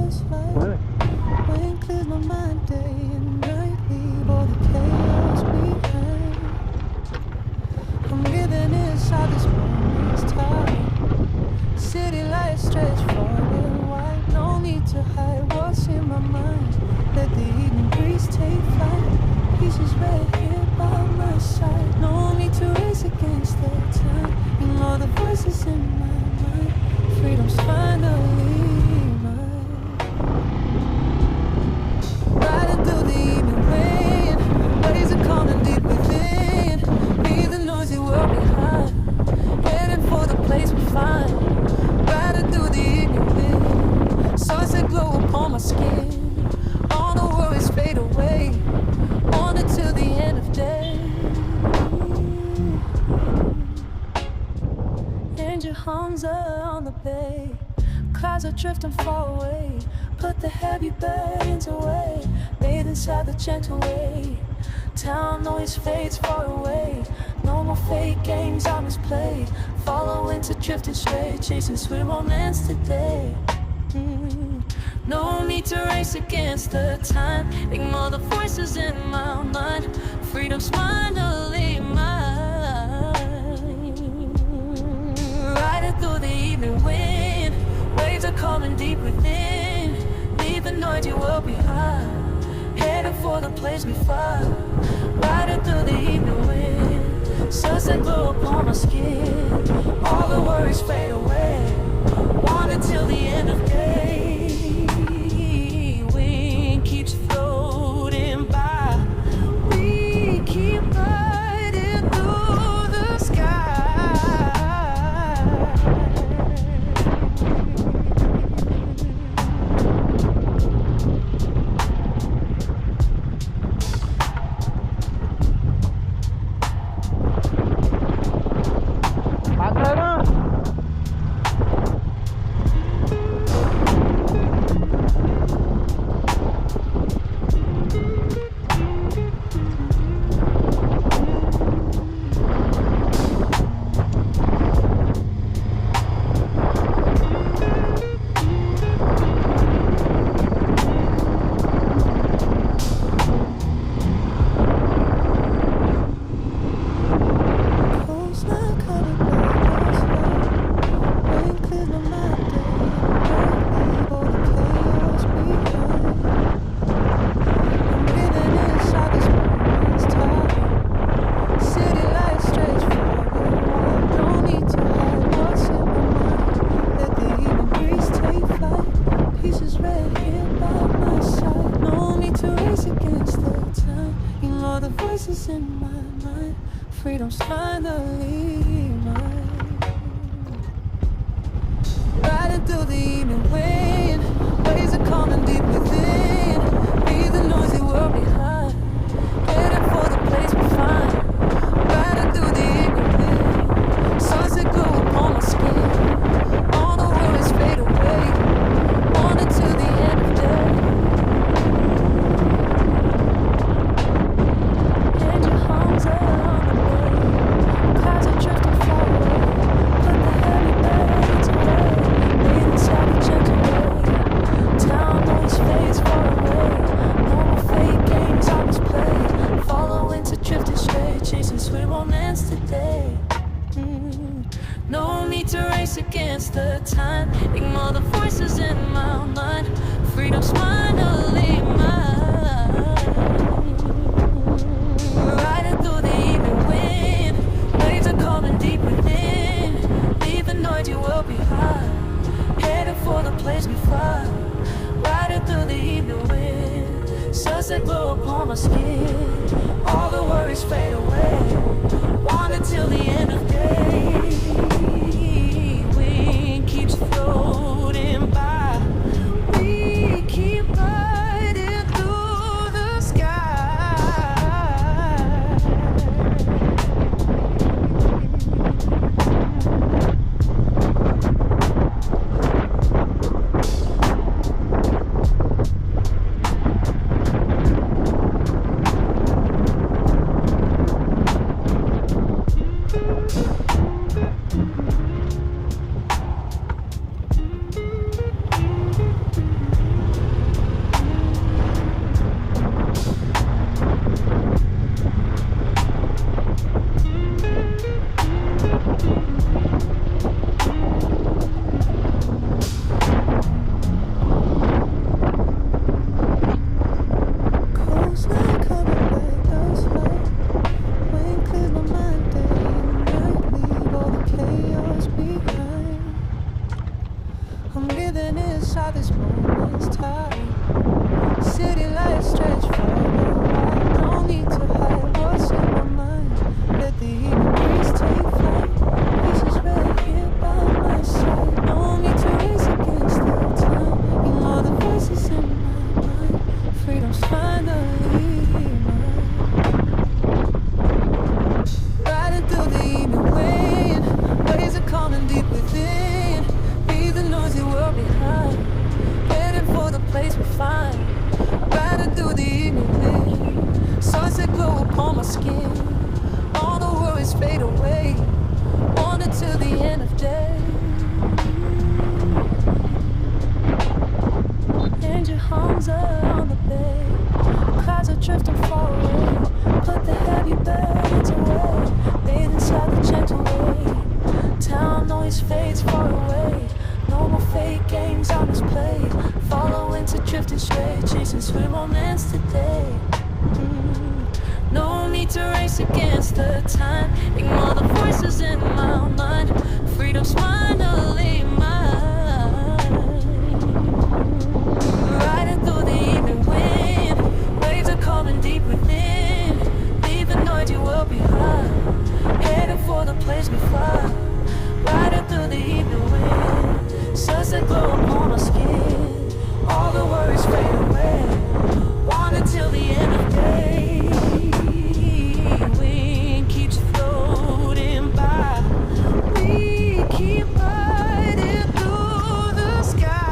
this life. When clears my mind day and night, leave all the chaos behind. I'm living inside this moment's time. City lights stretch far and wide. No need to hide what's in my mind. Let the evening breeze take flight. Pieces right here by my side. No need to race against the time. Ignore the voices in my mind. Freedom's finally mine. Riding through the evening rain. Waves are calling deep within. Leave the noisy world behind. Heading for the place we find. Riding through the evening wind. Sunset glow upon my skin. All the worries fade away. On until the end of day. Angel hums on the bay. Clouds are drifting far away. Put the heavy burdens away. Bathe inside the gentle way. Town noise fades far away. No more fake games I misplayed. Follow into drifting straight. Chasing sweet romance today. No need to race against the time. Ignore the voices in my mind. Freedom's finally mine. Riding through the evening wind. Waves are calling deep within. Leave the noisy world behind. Heading for the place we find. Riding through the evening wind. Sunset glow upon my skin. All the worries fade away. On until the end of day. Wind keeps floating by. We keep riding through the sky. Freedom's finally mine. Riding through the evening wind. Waves are calling deep within. Leave the noisy world behind. Heading for the place we find. Riding through the evening wind. Sunset glow upon my skin. All the worries fade away. On until the end of day. Angel hums on the bay. Clouds are drifting far away. Put the heavy burdens away. Bathe inside the gentle way. Town noise fades far away. No more fake games I was played. Follow into drifting straight. Chasing sweet romance today. No need to race against the time. Ignore the voices in my mind. Freedom's finally mine. Riding through the evening wind. Waves are calling deep within. Leave the noisy world behind. Heading for the place we find. Riding through the evening wind. Sunset glow upon my skin. All the worries fade away. On until the end of day. Wind keeps floating by. We keep riding through the sky. I'm living inside this moment's time. City lights stretch forward. No need to hide what's in my mind. Let the evening breeze take flight. Pieces right here by my side. No need to race against the time. Ignore the voices in my mind. Freedom's finally mine. Riding through the evening wind. Waves are calming deep within. Leave the noisy world behind. Heading for the place we find. Riding through the evening wind. Sunset glow upon my skin. All the worries fade away. On until the end of day. Engine hums on the bay. Clouds are drifting far away. Put the heavy burdens away. Bathe inside the gentle wave. Town noise fades far away. No more fake games on display. Follow into drifting straight. Chasing sweet moments today. No need to race against the time. Ignore the voices in my mind. Freedom's finally mine. Riding through the evening wind. Waves are calming deep within. Leave the noisy world behind. Heading for the place we fly. Riding through the evening wind. Sunset glow upon my skin. All the worries fade away. Want until the end of day. Wind keeps floating by. We keep riding through the sky.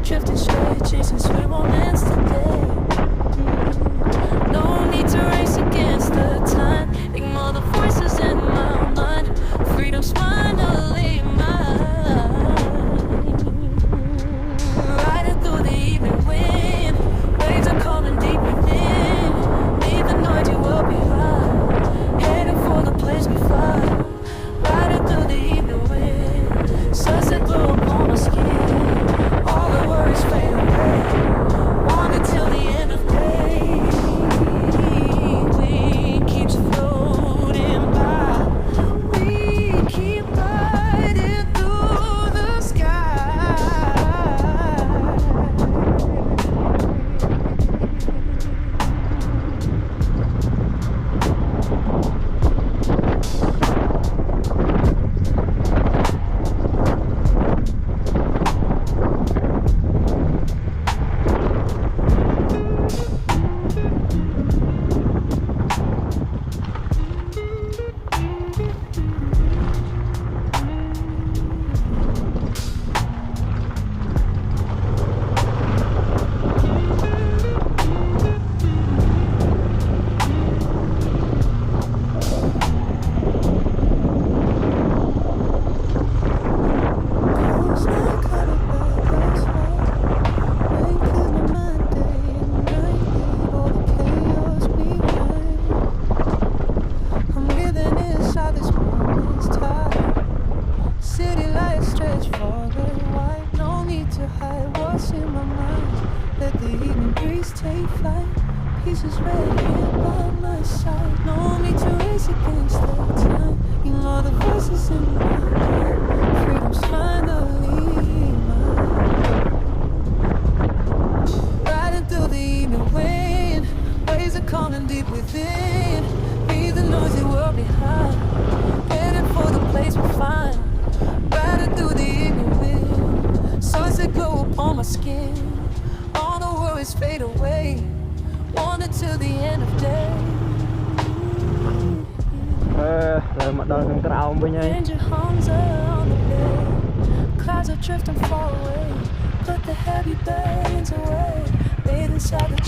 Drifting straight, chasing sweet moments today. No need to race against the time. Ignore the voices in my mind. Freedom's finally He's just right here by my side. No need to race against the time. Ignore the voices in my head. Freedom's finally mine. Riding through the evening wind, waves are calling deep within. Leave the noisy world behind. Heading for the place we find. Riding through the evening wind, sunset glow upon my skin. All the worries fade away. Wander till the end of day. Mà đợi thằng trào bên nhây. Danger hums on the bed. Clouds are drifting far away. Put the heavy burdens away. Laid inside the